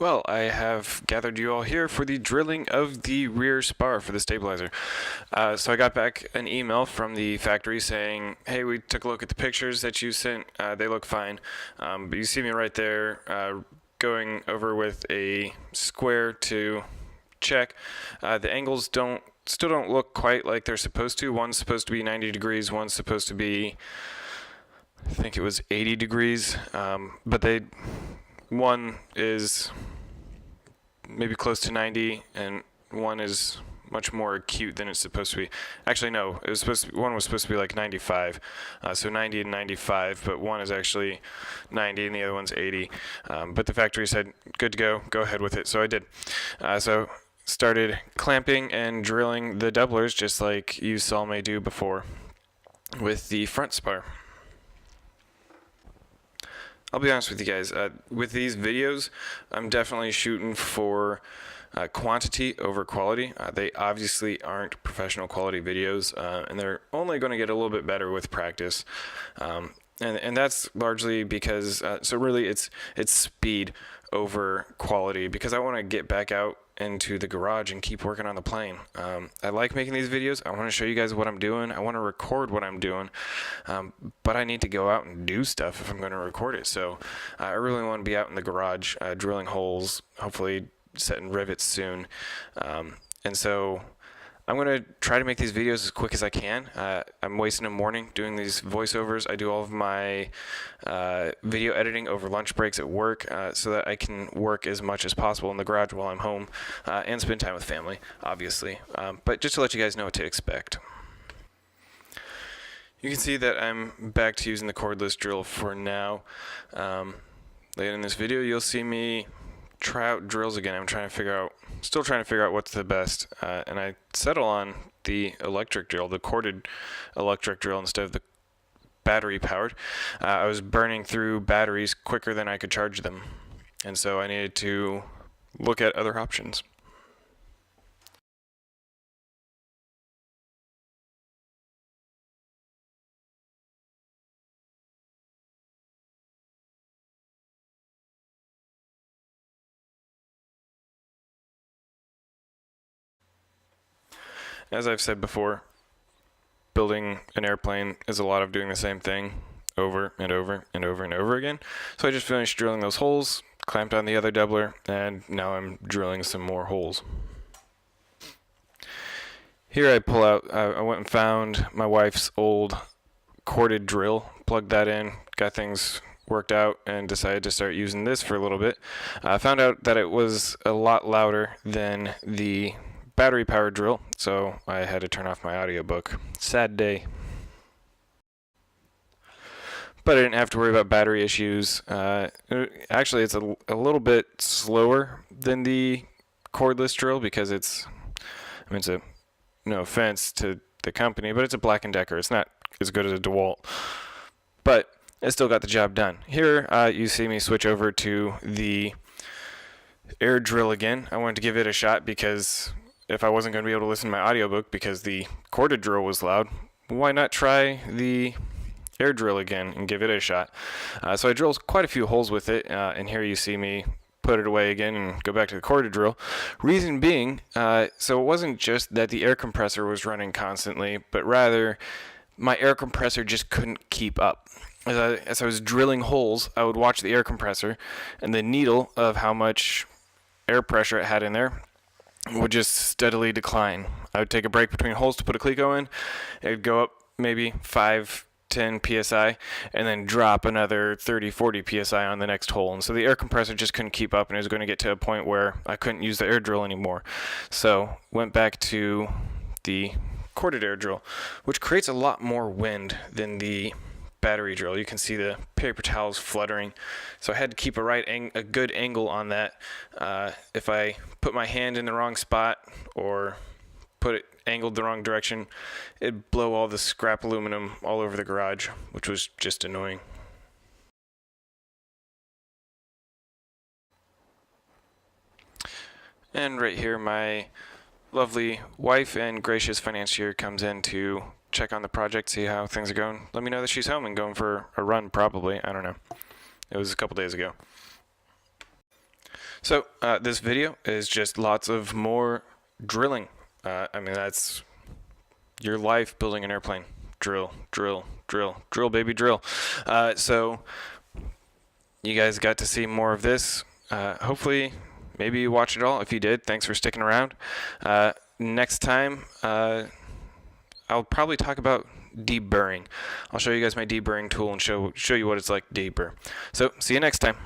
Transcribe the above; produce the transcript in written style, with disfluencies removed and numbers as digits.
Well, I have gathered you all here for the drilling of the rear spar for the stabilizer. So I got back an email from the factory saying, hey, we took a look at the pictures that you sent. They look fine. But you see me right there going over with a square to check. The angles still don't look quite like they're supposed to. One's supposed to be 90 degrees. One's supposed to be, I think it was 80 degrees. But one is maybe close to 90, and one is much more acute than it's supposed to be. Actually, no, one was supposed to be like 95, so 90 and 95, but one is actually 90 and the other one's 80. But the factory said, good to go ahead with it, so I did. So started clamping and drilling the doublers just like you saw me do before with the front spar. I'll be honest with you guys, with these videos, I'm definitely shooting for quantity over quality. They obviously aren't professional quality videos, and they're only going to get a little bit better with practice. And that's largely because, so really it's speed over quality, because I want to get back out into the garage and keep working on the plane. I like making these videos. I want to show you guys what I'm doing. I want to record what I'm doing, but I need to go out and do stuff if I'm going to record it. So I really want to be out in the garage drilling holes, hopefully setting rivets soon. And so I'm going to try to make these videos as quick as I can. I'm wasting a morning doing these voiceovers. I do all of my video editing over lunch breaks at work so that I can work as much as possible in the garage while I'm home and spend time with family, obviously. But just to let you guys know what to expect. You can see that I'm back to using the cordless drill for now. Later in this video, you'll see me try out drills again. I'm still trying to figure out what's the best, and I settle on the electric drill, the corded electric drill instead of the battery powered. I was burning through batteries quicker than I could charge them, and so I needed to look at other options. As I've said before, building an airplane is a lot of doing the same thing over and over and over and over again. So I just finished drilling those holes, clamped on the other doubler, and now I'm drilling some more holes. Here I pull out, I went and found my wife's old corded drill, plugged that in, got things worked out, and decided to start using this for a little bit. I found out that it was a lot louder than the battery powered drill, so I had to turn off my audiobook. Sad day. But I didn't have to worry about battery issues. Actually, it's a little bit slower than the cordless drill because it's a, no offense to the company, but it's a Black & Decker. It's not as good as a DeWalt, but it still got the job done. Here you see me switch over to the air drill again. I wanted to give it a shot because if I wasn't going to be able to listen to my audiobook because the corded drill was loud, why not try the air drill again and give it a shot? So I drilled quite a few holes with it, and here you see me put it away again and go back to the corded drill. Reason being, so it wasn't just that the air compressor was running constantly, but rather my air compressor just couldn't keep up. As I was drilling holes, I would watch the air compressor, and the needle of how much air pressure it had in there would just steadily decline. I would take a break between holes to put a cleco in. It would go up maybe 5-10 psi and then drop another 30-40 psi on the next hole. And so the air compressor just couldn't keep up, and it was going to get to a point where I couldn't use the air drill anymore. So went back to the corded air drill, which creates a lot more wind than the battery drill. You can see the paper towels fluttering, so I had to keep a good angle on that. If I put my hand in the wrong spot or put it angled the wrong direction, it'd blow all the scrap aluminum all over the garage, which was just annoying. And right here, my lovely wife and gracious financier comes in to check on the project, see how things are going. Let me know that she's home and going for a run, probably. I don't know. It was a couple days ago. So this video is just lots of more drilling. I mean, that's your life building an airplane. Drill, drill, drill, drill, baby, drill. So you guys got to see more of this. Hopefully, maybe you watch it all. If you did, thanks for sticking around. Next time, I'll probably talk about deburring. I'll show you guys my deburring tool and show you what it's like to deburr. So see you next time.